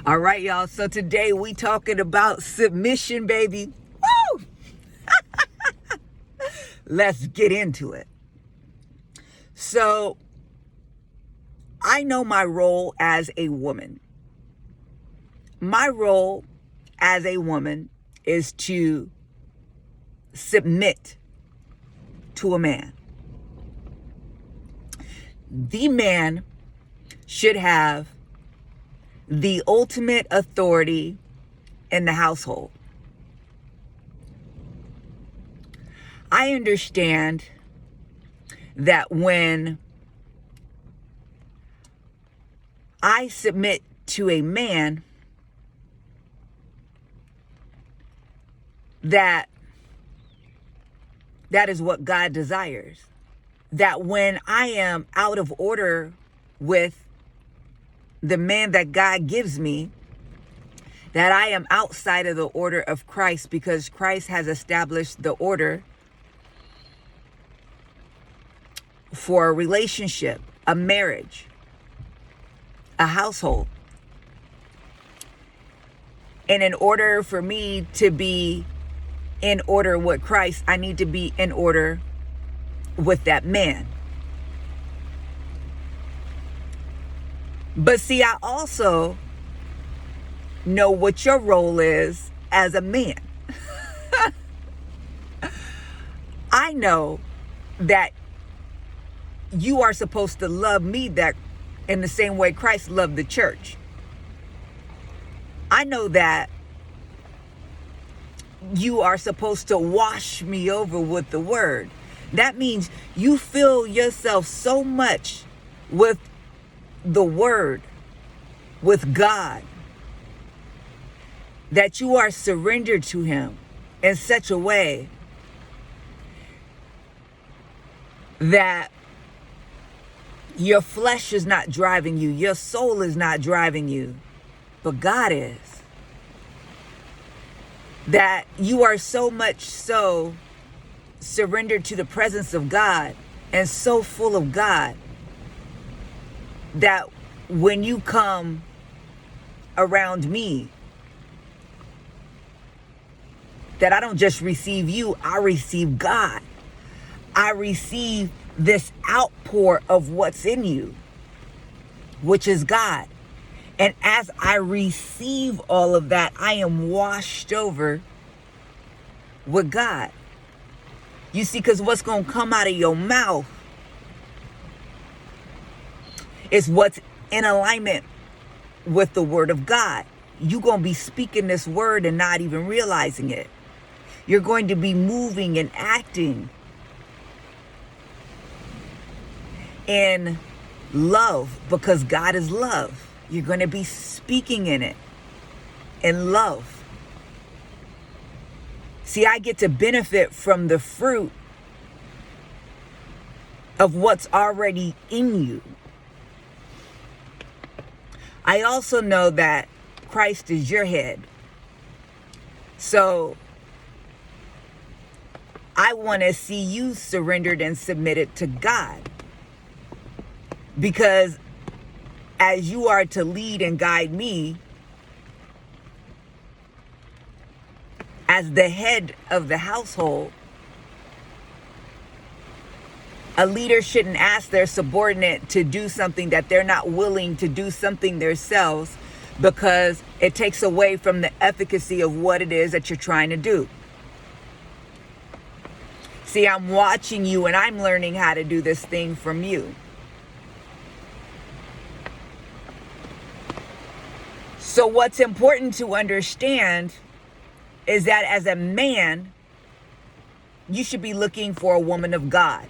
All right, y'all. So today we talking about submission, baby. Woo! Let's get into it. So I know my role as a woman. My role as a woman is to submit to a man. The man should have the ultimate authority in the household. I understand that when I submit to a man, that is what God desires. That when I am out of order with the man that God gives me, that I am outside of the order of Christ, because Christ has established the order for a relationship, a marriage, a household. And in order for me to be in order with Christ, I need to be in order with that man. But see, I also know what your role is as a man. I know that you are supposed to love me that in the same way Christ loved the church. I know that you are supposed to wash me over with the word. That means you fill yourself so much with the word, with God, that you are surrendered to him in such a way that your flesh is not driving you, your soul is not driving you, but God is. That you are so much so surrendered to the presence of God and so full of God that when you come around me, that I don't just receive you, I receive God. I receive this outpour of what's in you, which is God. And as I receive all of that, I am washed over with God. You see, because what's going to come out of your mouth is what's in alignment with the word of God. You're going to be speaking this word and not even realizing it. You're going to be moving and acting in love, because God is love. You're going to be speaking in it, in love. See, I get to benefit from the fruit of what's already in you. I also know that Christ is your head. So I want to see you surrendered and submitted to God. Because as you are to lead and guide me as the head of the household, a leader shouldn't ask their subordinate to do something that they're not willing to do something themselves, because it takes away from the efficacy of what it is that you're trying to do. See, I'm watching you and I'm learning how to do this thing from you. So what's important to understand is that as a man, you should be looking for a woman of God.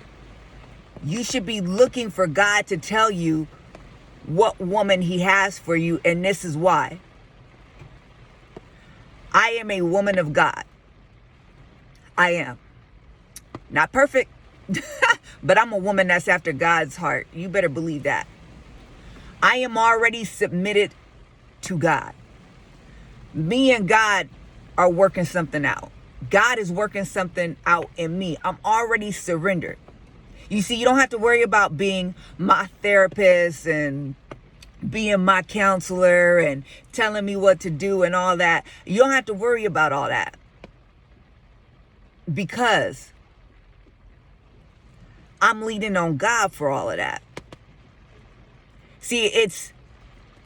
You should be looking for God to tell you what woman he has for you, and this is why. I am a woman of God. I am. Not perfect, but I'm a woman that's after God's heart. You better believe that. I am already submitted to God. Me and God are working something out. God is working something out in me. I'm already surrendered. You see, you don't have to worry about being my therapist and being my counselor and telling me what to do and all that. You don't have to worry about all that, because I'm leaning on God for all of that. See, it's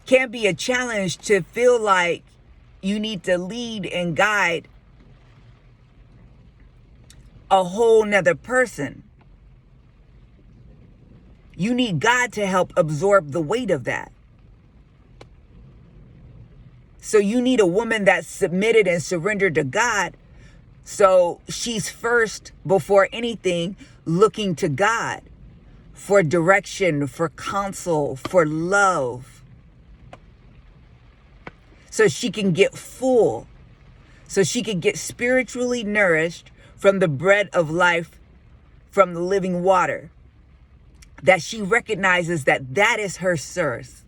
can be a challenge to feel like you need to lead and guide a whole nother person. You need God to help absorb the weight of that. So you need a woman that's submitted and surrendered to God. So she's first, before anything, looking to God for direction, for counsel, for love. So she can get full. So she can get spiritually nourished from the bread of life, from the living water. That she recognizes that that is her source.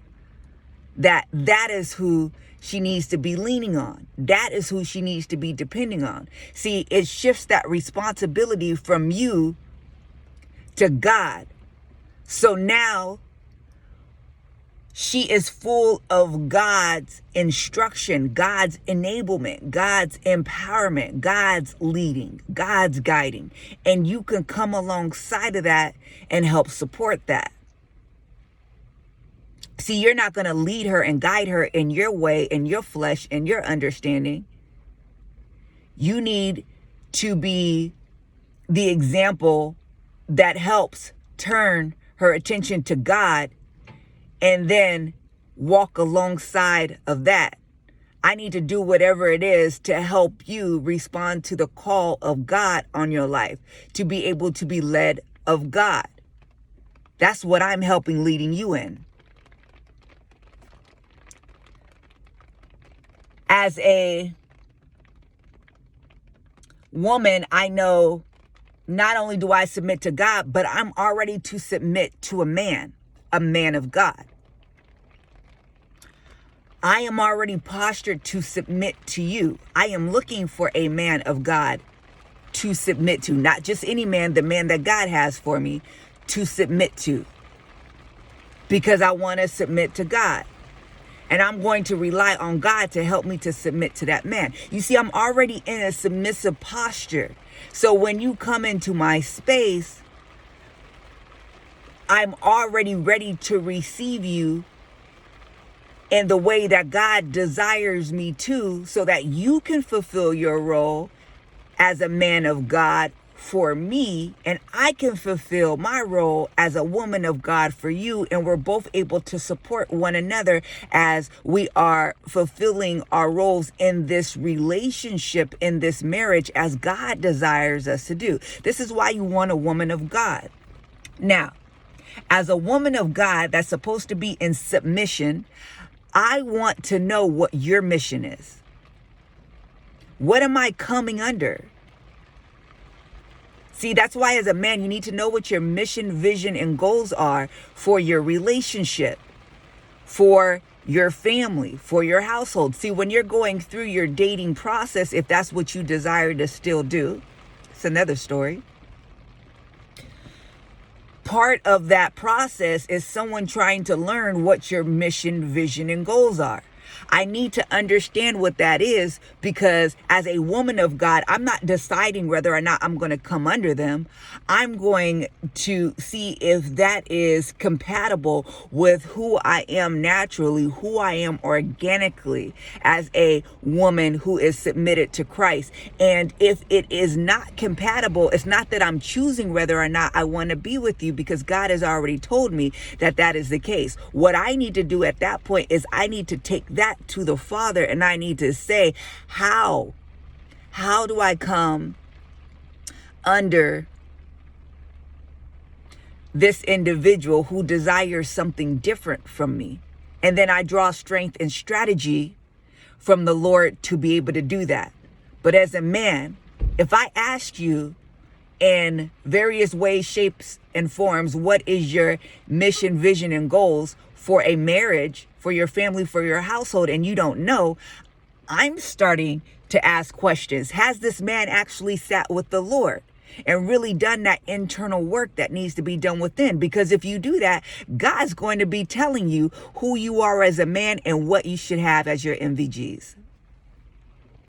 That is who she needs to be leaning on. That is who she needs to be depending on. See, it shifts that responsibility from you to God. So now she is full of God's instruction, God's enablement, God's empowerment, God's leading, God's guiding. And you can come alongside of that and help support that. See, you're not going to lead her and guide her in your way, in your flesh, in your understanding. You need to be the example that helps turn her attention to God, and then walk alongside of that. I need to do whatever it is to help you respond to the call of God on your life, to be able to be led of God. That's what I'm helping leading you in. As a woman, I know not only do I submit to God, but I'm already to submit to a man of God. I am already postured to submit to you. I am looking for a man of God to submit to, not just any man, the man that God has for me to submit to, because I want to submit to God. And I'm going to rely on God to help me to submit to that man. You see, I'm already in a submissive posture. So when you come into my space, I'm already ready to receive you in the way that God desires me to, so that you can fulfill your role as a man of God for me, and I can fulfill my role as a woman of God for you, and we're both able to support one another as we are fulfilling our roles in this relationship, in this marriage, as God desires us to do. This is why you want a woman of God. Now, as a woman of God that's supposed to be in submission, I want to know what your mission is. What am I coming under? See, that's why as a man, you need to know what your mission, vision, and goals are for your relationship, for your family, for your household. See, when you're going through your dating process, if that's what you desire to still do, it's another story. Part of that process is someone trying to learn what your mission, vision, and goals are. I need to understand what that is, because as a woman of God, I'm not deciding whether or not I'm going to come under them. I'm going to see if that is compatible with who I am naturally, who I am organically as a woman who is submitted to Christ. And if it is not compatible, it's not that I'm choosing whether or not I want to be with you, because God has already told me that that is the case. What I need to do at that point is I need to take that to the Father, and I need to say, how do I come under this individual who desires something different from me? And then I draw strength and strategy from the Lord to be able to do that. But as a man, if I ask you in various ways, shapes, and forms, what is your mission, vision, and goals for a marriage, for your family, for your household, and you don't know, I'm starting to ask questions. Has this man actually sat with the Lord? and really done that internal work that needs to be done within. Because if you do that, God's going to be telling you who you are as a man and what you should have as your MVGs.